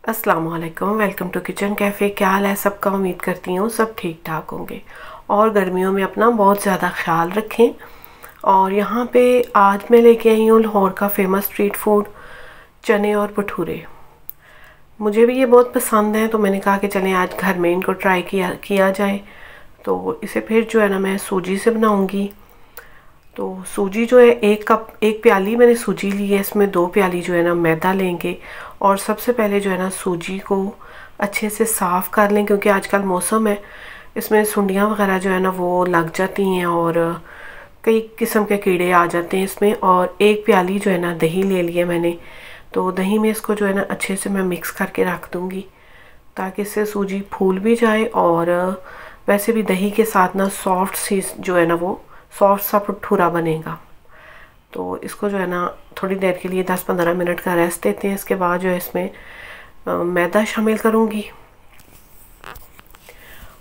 अस्सलाम वालेकुम, welcome to kitchen cafe. क्या हाल है सबका? उम्मीद करती हूँ सब ठीक ठाक होंगे और गर्मियों में अपना बहुत ज़्यादा ख्याल रखें। और यहाँ पे आज मैं लेके आई हूँ लाहौर का फेमस स्ट्रीट फूड चने और भटूरे। मुझे भी ये बहुत पसंद है तो मैंने कहा कि चलें आज घर में इनको ट्राई किया जाए। तो इसे फिर जो है ना मैं सूजी से बनाऊँगी। तो सूजी जो है एक प्याली मैंने सूजी ली है, इसमें 2 प्याली जो है ना मैदा लेंगे। और सबसे पहले जो है ना सूजी को अच्छे से साफ़ कर लें, क्योंकि आजकल मौसम है इसमें सुंडियाँ वगैरह जो है ना वो लग जाती हैं और कई किस्म के कीड़े आ जाते हैं इसमें। और एक प्याली जो है ना दही ले लिया मैंने, तो दही में इसको जो है ना अच्छे से मैं मिक्स करके रख दूँगी ताकि इससे सूजी फूल भी जाए। और वैसे भी दही के साथ ना सॉफ्ट सी जो है ना वो सॉफ्ट सा भटूरा बनेगा। तो इसको जो है ना थोड़ी देर के लिए 10-15 मिनट का रेस्ट देते हैं। इसके बाद जो है इसमें मैदा शामिल करूँगी।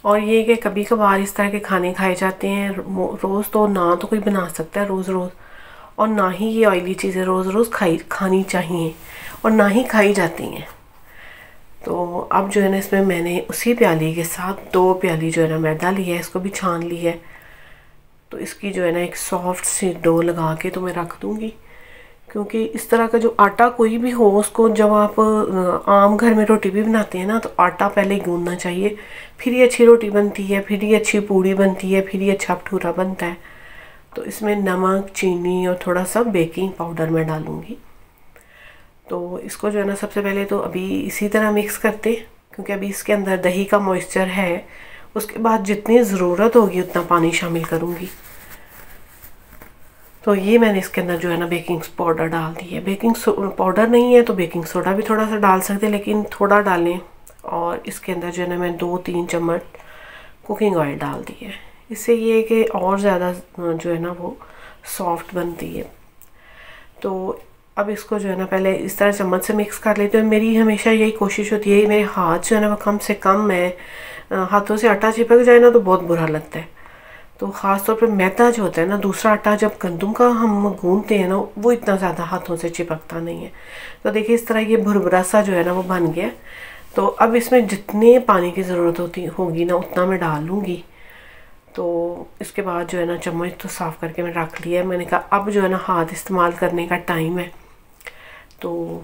और ये कि कभी कभार इस तरह के खाने खाए जाते हैं, रोज़ तो ना तो कोई बना सकता है रोज़ रोज़, और ना ही ये ऑयली चीज़ें रोज़ रोज़ खानी चाहिए और ना ही खाई जाती हैं। तो अब जो है ना इसमें मैंने उसी प्याली के साथ 2 प्याली जो है ना मैदा लिया है, इसको भी छान ली है। तो इसकी जो है ना एक सॉफ्ट सी डो लगा के तो मैं रख दूँगी, क्योंकि इस तरह का जो आटा कोई भी हो उसको जब आप आम घर में रोटी भी बनाते हैं ना तो आटा पहले ही गूंदना चाहिए, फिर ये अच्छी रोटी बनती है, फिर ये अच्छी पूड़ी बनती है, फिर ये अच्छा भटूरा बनता है। तो इसमें नमक, चीनी और थोड़ा सा बेकिंग पाउडर मैं डालूँगी। तो इसको जो है ना सबसे पहले तो अभी इसी तरह मिक्स करते, क्योंकि अभी इसके अंदर दही का मॉइस्चर है। उसके बाद जितनी ज़रूरत होगी उतना पानी शामिल करूँगी। तो ये मैंने इसके अंदर जो है ना बेकिंग पाउडर डाल दी है। बेकिंग पाउडर नहीं है तो बेकिंग सोडा भी थोड़ा सा डाल सकते हैं, लेकिन थोड़ा डालें। और इसके अंदर जो है ना मैं 2-3 चम्मच कुकिंग ऑयल डाल दी है। इससे ये है कि और ज़्यादा जो है ना वो सॉफ्ट बनती है। तो अब इसको जो है ना पहले इस तरह चम्मच से मिक्स कर लेते हैं। मेरी हमेशा यही कोशिश होती है मेरे हाथ जो है ना वो कम से कम मैं हाथों से आटा चिपक जाए ना तो बहुत बुरा लगता है। तो ख़ास तौर पे मैदा जो होता है ना, दूसरा आटा जब गंदम का हम गूंदते हैं ना वो इतना ज़्यादा हाथों से चिपकता नहीं है। तो देखिए इस तरह ये भुरभुरा सा जो है ना वो बन गया। तो अब इसमें जितने पानी की ज़रूरत होगी ना उतना मैं डाल लूँगी। तो इसके बाद जो है ना चम्मच तो साफ़ करके मैं रख लिया है। मैंने कहा अब जो है ना हाथ इस्तेमाल करने का टाइम है। तो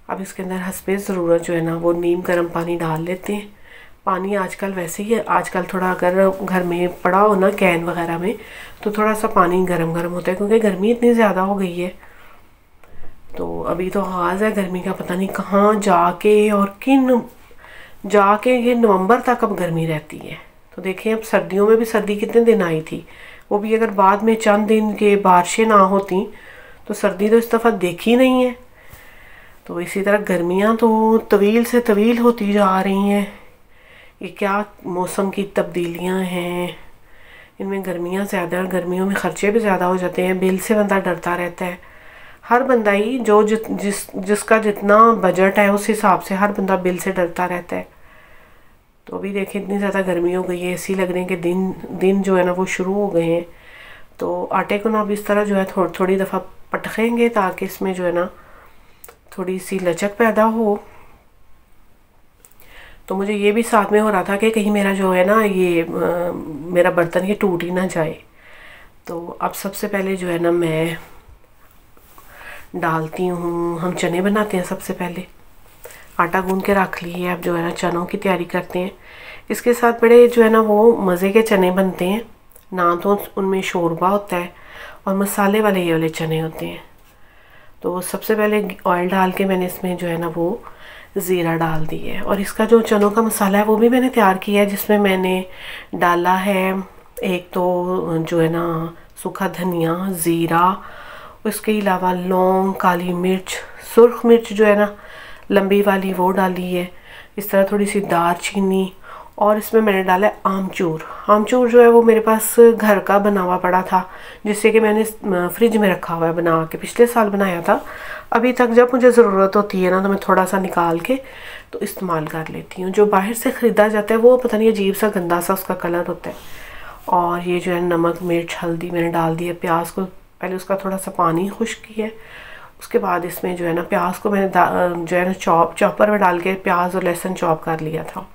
अब इसके अंदर हस्बे ज़रूरत जो है ना वो नीम गर्म पानी डाल लेते हैं। पानी आजकल वैसे ही है, आजकल थोड़ा अगर घर में पड़ा हो ना कैन वगैरह में तो थोड़ा सा पानी गरम गरम होता है, क्योंकि गर्मी इतनी ज़्यादा हो गई है। तो अभी तो आगाज़ है गर्मी का, पता नहीं कहाँ जाके और किन जाके ये नवंबर तक अब गर्मी रहती है। तो देखें अब सर्दियों में भी सर्दी कितने दिन आई थी, वो भी अगर बाद में चंद दिन के बारिशें ना होती तो सर्दी तो इस दफ़ा देखी नहीं है। तो इसी तरह गर्मियाँ तो तवील से तवील होती जा रही हैं। ये क्या मौसम की तब्दीलियां हैं, इनमें गर्मियां ज़्यादा और गर्मियों में ख़र्चे भी ज़्यादा हो जाते हैं। बिल से बंदा डरता रहता है। हर बंदा ही जो जिसका जितना बजट है उस हिसाब से हर बंदा बिल से डरता रहता है। तो अभी देखें इतनी ज़्यादा गर्मी हो गई है, ऐसी लग रही है कि दिन जो है ना वो शुरू हो गए हैं। तो आटे को ना अब इस तरह जो है थोड़ी दफ़ा पटखेंगे ताकि इसमें जो है ना थोड़ी सी लचक पैदा हो। तो मुझे ये भी साथ में हो रहा था कि कहीं मेरा जो है ना ये मेरा बर्तन ये टूट ही ना जाए। तो अब सबसे पहले जो है ना मैं डालती हूँ, हम चने बनाते हैं सबसे पहले। आटा गूंद के रख लिए, अब जो है ना चनों की तैयारी करते हैं। इसके साथ बड़े जो है ना वो मज़े के चने बनते हैं, ना तो उनमें शोरबा होता है और मसाले वाले ये वाले चने होते हैं। तो सबसे पहले ऑयल डाल के मैंने इसमें जो है ना वो ज़ीरा डाल दी है। और इसका जो चनों का मसाला है वो भी मैंने तैयार किया है, जिसमें मैंने डाला है एक तो जो है ना सूखा धनिया, ज़ीरा, उसके अलावा लौंग, काली मिर्च, सुर्ख मिर्च जो है ना लंबी वाली वो डाली है। इस तरह थोड़ी सी दालचीनी, और इसमें मैंने डाला है आमचूर। आमचूर जो है वो मेरे पास घर का बना हुआ पड़ा था, जिससे कि मैंने फ्रिज में रखा हुआ है बना के, पिछले साल बनाया था। अभी तक जब मुझे ज़रूरत होती है ना तो मैं थोड़ा सा निकाल के तो इस्तेमाल कर लेती हूँ। जो बाहर से ख़रीदा जाता है वो पता नहीं अजीब सा गंदा सा उसका कलर होता है। और ये जो है नमक, मिर्च, हल्दी मैंने डाल दी है। प्याज को पहले उसका थोड़ा सा पानी खुश्क किया है, उसके बाद इसमें जो है ना प्याज को मैंने जो है ना चॉपर में डाल के प्याज और लहसुन चॉप कर लिया था।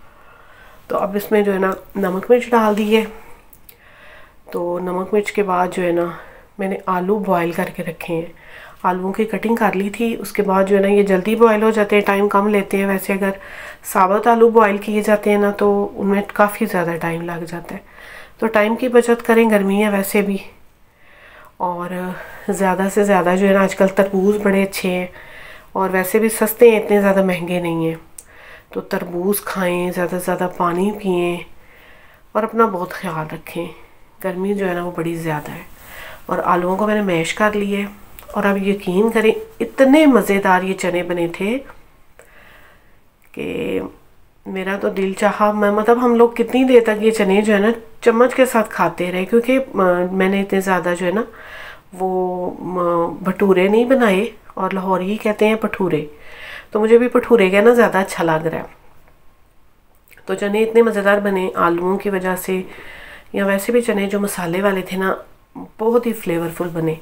तो अब इसमें जो है ना नमक मिर्च डाल दी है। तो नमक मिर्च के बाद जो है ना मैंने आलू बॉईल करके रखे हैं, आलूओं की कटिंग कर ली थी। उसके बाद जो है ना ये जल्दी बॉईल हो जाते हैं, टाइम कम लेते हैं। वैसे अगर साबुत आलू बॉईल किए जाते हैं ना तो उनमें काफ़ी ज़्यादा टाइम लग जाता है। तो टाइम की बचत करें, गर्मी है वैसे भी। और ज़्यादा से ज़्यादा जो है ना आजकल तरबूज बड़े अच्छे हैं और वैसे भी सस्ते हैं, इतने ज़्यादा महंगे नहीं हैं। तो तरबूज खाएं, ज़्यादा से ज़्यादा पानी पिएं और अपना बहुत ख्याल रखें। गर्मी जो है ना वो बड़ी ज़्यादा है। और आलूओं को मैंने मैश कर लिए और अब यकीन करें इतने मज़ेदार ये चने बने थे कि मेरा तो दिल चाहा। मैं मतलब हम लोग कितनी देर तक ये चने जो है ना चम्मच के साथ खाते रहे, क्योंकि मैंने इतने ज़्यादा जो है ना वो भटूरे नहीं बनाए, और लाहौरी कहते हैं भटूरे, तो मुझे भी भटूरे कहना ज़्यादा अच्छा लग रहा है। तो चने इतने मज़ेदार बने आलूओं की वजह से, या वैसे भी चने जो मसाले वाले थे ना बहुत ही फ्लेवरफुल बने।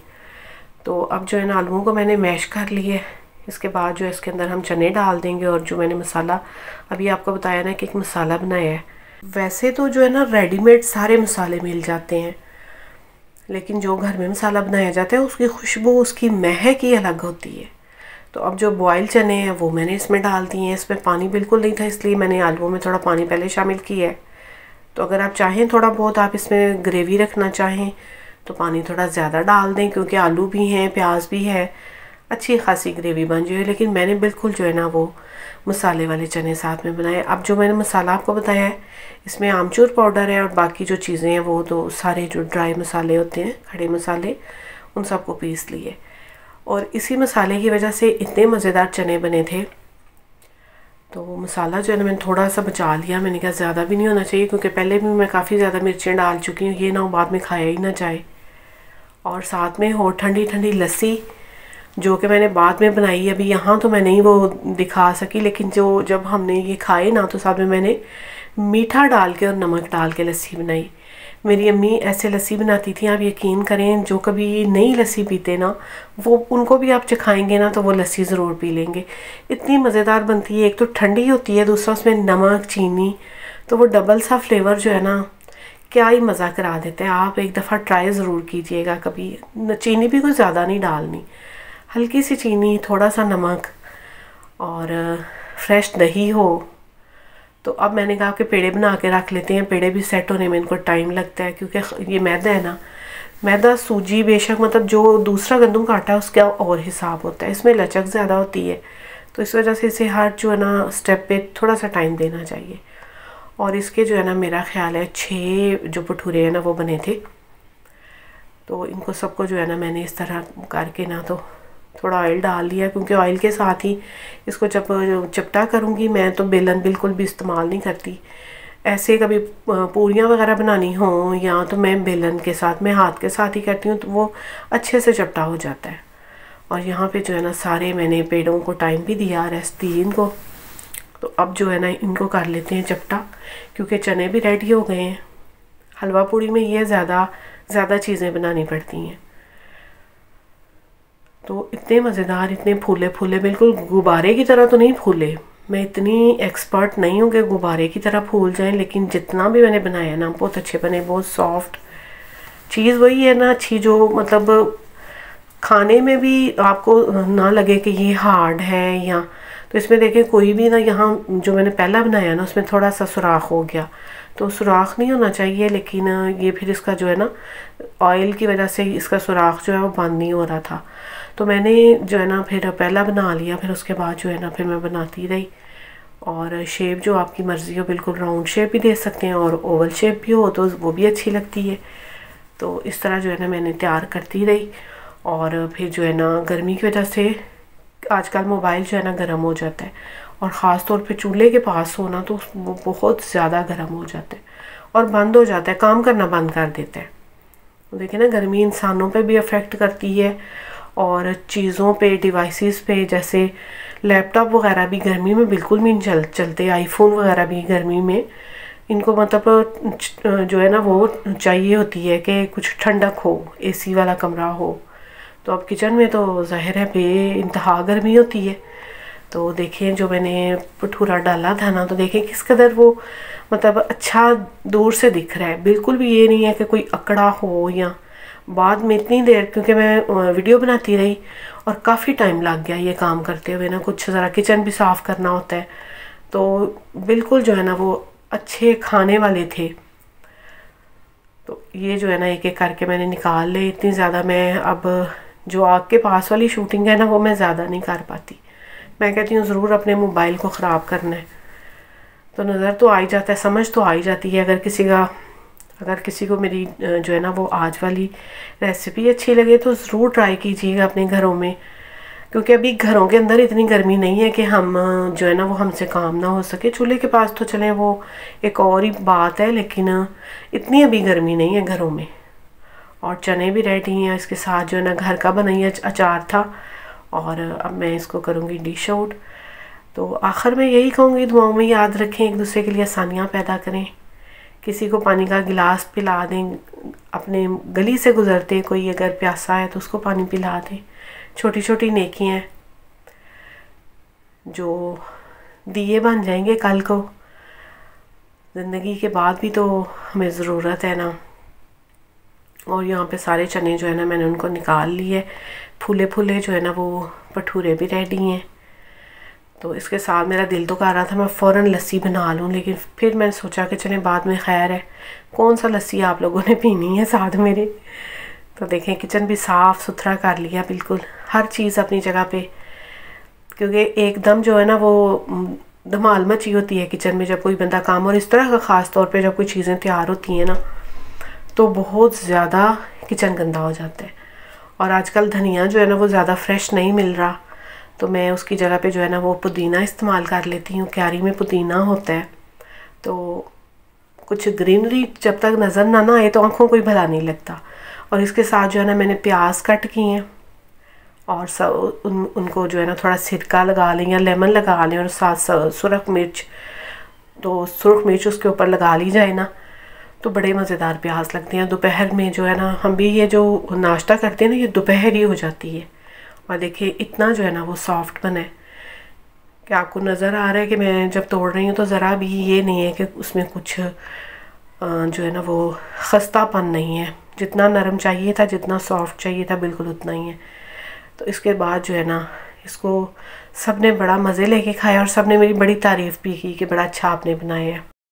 तो अब जो है ना आलूओं को मैंने मैश कर लिए। इसके बाद जो है इसके अंदर हम चने डाल देंगे, और जो मैंने मसाला अभी आपको बताया ना कि एक मसाला बनाया है। वैसे तो जो है ना रेडीमेड सारे मसाले मिल जाते हैं, लेकिन जो घर में मसाला बनाया जाता है उसकी खुशबू, उसकी महक ही अलग होती है। तो अब जो बॉयल चने हैं वो मैंने इसमें डाल दिए हैं। इसमें पानी बिल्कुल नहीं था, इसलिए मैंने आलूओं में थोड़ा पानी पहले शामिल किया है। तो अगर आप चाहें थोड़ा बहुत आप इसमें ग्रेवी रखना चाहें तो पानी थोड़ा ज़्यादा डाल दें, क्योंकि आलू भी हैं, प्याज भी है, अच्छी खासी ग्रेवी बन जाए। लेकिन मैंने बिल्कुल जो है ना वो मसाले वाले चने साथ में बनाए। अब जो मैंने मसाला आपको बताया है इसमें आमचूर पाउडर है और बाकी जो चीज़ें हैं वो तो सारे जो ड्राई मसाले होते हैं, खड़े मसाले, उन सबको पीस लिए। और इसी मसाले की वजह से इतने मज़ेदार चने बने थे। तो मसाला जो है ना मैंने थोड़ा सा बचा लिया, मैंने कहा ज़्यादा भी नहीं होना चाहिए, क्योंकि पहले भी मैं काफ़ी ज़्यादा मिर्चें डाल चुकी हूँ, ये ना बाद में खाया ही ना जाए। और साथ में हो ठंडी ठंडी लस्सी जो कि मैंने बाद में बनाई। अभी यहाँ तो मैं नहीं वो दिखा सकी, लेकिन जो जब हमने ये खाए ना तो साथ में मैंने मीठा डाल के और नमक डाल के लस्सी बनाई। मेरी अम्मी ऐसे लस्सी बनाती थी, आप यकीन करें जो कभी नई लस्सी पीते ना वो उनको भी आप चखाएंगे ना तो वो लस्सी ज़रूर पी लेंगे। इतनी मज़ेदार बनती है, एक तो ठंडी होती है, दूसरा उसमें नमक चीनी, तो वो डबल सा फ्लेवर जो है ना क्या ही मज़ा करा देते हैं। आप एक दफ़ा ट्राई ज़रूर कीजिएगा कभी। चीनी भी कोई ज़्यादा नहीं डालनी, हल्की सी चीनी, थोड़ा सा नमक और फ्रेश दही हो। तो अब मैंने कहा कि पेड़े बना के रख लेते हैं। पेड़े भी सेट होने में इनको टाइम लगता है, क्योंकि ये मैदा है ना, मैदा सूजी बेशक मतलब जो दूसरा गंदम का आटा है उसका और हिसाब होता है, इसमें लचक ज़्यादा होती है। तो इस वजह से इसे हर जो है ना स्टेप पे थोड़ा सा टाइम देना चाहिए। और इसके जो है ना मेरा ख्याल है 6 जो भटूरे हैं ना वो बने थे। तो इनको सबको जो है ना मैंने इस तरह करके ना तो थोड़ा ऑयल डाल लिया, क्योंकि ऑयल के साथ ही इसको जब चपटा करूँगी मैं तो बेलन बिल्कुल भी इस्तेमाल नहीं करती। ऐसे कभी पूरियाँ वगैरह बनानी हो या तो मैं बेलन के साथ, मैं हाथ के साथ ही करती हूँ, तो वो अच्छे से चपटा हो जाता है। और यहाँ पे जो है ना सारे मैंने पेड़ों को टाइम भी दिया, रेस्ट दी इनको। तो अब जो है ना इनको कर लेते हैं चपटा, क्योंकि चने भी रेडी हो गए हैं। हलवा पूड़ी में ये ज़्यादा चीज़ें बनानी पड़ती हैं। तो इतने मज़ेदार, इतने फूले फूले, बिल्कुल गुब्बारे की तरह तो नहीं फूले। मैं इतनी एक्सपर्ट नहीं हूँ कि गुब्बारे की तरह फूल जाएं, लेकिन जितना भी मैंने बनाया ना बहुत अच्छे बने, बहुत सॉफ्ट। चीज़ वही है ना अच्छी, जो मतलब खाने में भी आपको ना लगे कि ये हार्ड है। या तो इसमें देखें कोई भी ना, यहाँ जो मैंने पहला बनाया ना उसमें थोड़ा सा सुराख हो गया, तो सुराख नहीं होना चाहिए, लेकिन ये फिर इसका जो है ना ऑयल की वजह से इसका सुराख जो है वो बंद नहीं हो रहा था। तो मैंने जो है ना फिर पहला बना लिया, फिर उसके बाद जो है ना फिर मैं बनाती रही। और शेप जो आपकी मर्ज़ी हो, बिल्कुल राउंड शेप भी दे सकते हैं और ओवल शेप भी हो तो वो भी अच्छी लगती है। तो इस तरह जो है ना मैंने तैयार करती रही। और फिर जो है ना गर्मी की वजह से आजकल मोबाइल जो है ना गर्म हो जाता है, और ख़ास तौर पे चूल्हे के पास हो ना तो वो बहुत ज़्यादा गर्म हो जाता है और बंद हो जाता है, काम करना बंद कर देता है। देखिए ना गर्मी इंसानों पे भी अफेक्ट करती है और चीज़ों पे, डिवाइसेस पे, जैसे लैपटॉप वगैरह भी गर्मी में बिल्कुल भी नहीं चलते। आईफोन वगैरह भी गर्मी में इनको मतलब जो है ना वो चाहिए होती है कि कुछ ठंडक हो, एसी वाला कमरा हो, तो अब किचन में तो ज़ाहिर है बेइंतहा गर्मी होती है। तो देखें जो मैंने भटूरा डाला था ना, तो देखें किस कदर वो मतलब अच्छा दूर से दिख रहा है। बिल्कुल भी ये नहीं है कि कोई अकड़ा हो या बाद में इतनी देर, क्योंकि मैं वीडियो बनाती रही और काफ़ी टाइम लग गया ये काम करते हुए ना, कुछ ज़रा किचन भी साफ़ करना होता है। तो बिल्कुल जो है ना वो अच्छे खाने वाले थे। तो ये जो है ना एक एक करके मैंने निकाल ले। इतनी ज़्यादा मैं अब जो आग के पास वाली शूटिंग है ना वो मैं ज़्यादा नहीं कर पाती। मैं कहती हूँ ज़रूर अपने मोबाइल को ख़राब करना है तो नज़र तो आ ही जाता है, समझ तो आ ही जाती है। अगर किसी को मेरी जो है ना वो आज वाली रेसिपी अच्छी लगे तो ज़रूर ट्राई कीजिएगा अपने घरों में, क्योंकि अभी घरों के अंदर इतनी गर्मी नहीं है कि हम जो है ना वो हमसे काम ना हो सके। चूल्हे के पास तो चलें वो एक और ही बात है, लेकिन इतनी अभी गर्मी नहीं है घरों में। और चने भी रेडी हैं, इसके साथ जो है ना घर का बनाया अचार था। और अब मैं इसको करूँगी डिश आउट। तो आखिर में यही कहूँगी, दुआओं में याद रखें, एक दूसरे के लिए आसानियाँ पैदा करें, किसी को पानी का गिलास पिला दें, अपने गली से गुज़रते कोई अगर प्यासा है तो उसको पानी पिला दें। छोटी छोटी नेकियां जो दिए बन जाएंगे कल को, ज़िंदगी के बाद भी तो हमें ज़रूरत है ना। और यहाँ पे सारे चने जो है ना मैंने उनको निकाल लिए, फूले फूले जो है ना वो भटूरे भी रेडी हैं। तो इसके साथ मेरा दिल तो कर रहा था मैं फ़ौरन लस्सी बना लूँ, लेकिन फिर मैंने सोचा कि चले बाद में, खैर है कौन सा लस्सी आप लोगों ने पीनी है साथ मेरे। तो देखें किचन भी साफ़ सुथरा कर लिया, बिल्कुल हर चीज़ अपनी जगह पे, क्योंकि एकदम जो है ना वो धमाल मची होती है किचन में जब कोई बंदा काम, और इस तरह का ख़ास तौर पे जब कोई चीज़ें तैयार होती हैं ना तो बहुत ज़्यादा किचन गंदा हो जाता है। और आजकल धनिया जो है ना वो ज़्यादा फ्रेश नहीं मिल रहा, तो मैं उसकी जगह पे जो है ना वो पुदीना इस्तेमाल कर लेती हूँ। क्यारी में पुदीना होता है तो कुछ ग्रीनरी जब तक नज़र ना आए तो आँखों को ही भला नहीं लगता। और इसके साथ जो है ना मैंने प्याज कट किए हैं और सब उनको जो है ना थोड़ा सिरका लगा लें या लेमन लगा लें, और साथ सुरख मिर्च, तो सुरख मिर्च उसके ऊपर लगा ली जाए ना तो बड़े मज़ेदार प्याज लगते हैं। दोपहर में जो है ना हम भी ये जो नाश्ता करते हैं ना ये दोपहर ही हो जाती है। और देखिए इतना जो है ना वो सॉफ्ट बना है कि आपको नज़र आ रहा है कि मैं जब तोड़ रही हूँ तो ज़रा भी ये नहीं है कि उसमें कुछ जो है ना वो खस्तापन नहीं है। जितना नरम चाहिए था, जितना सॉफ्ट चाहिए था, बिल्कुल उतना ही है। तो इसके बाद जो है ना इसको सब ने बड़ा मज़े लेके खाया और सब ने मेरी बड़ी तारीफ़ भी की कि बड़ा अच्छा आपने बनाया है।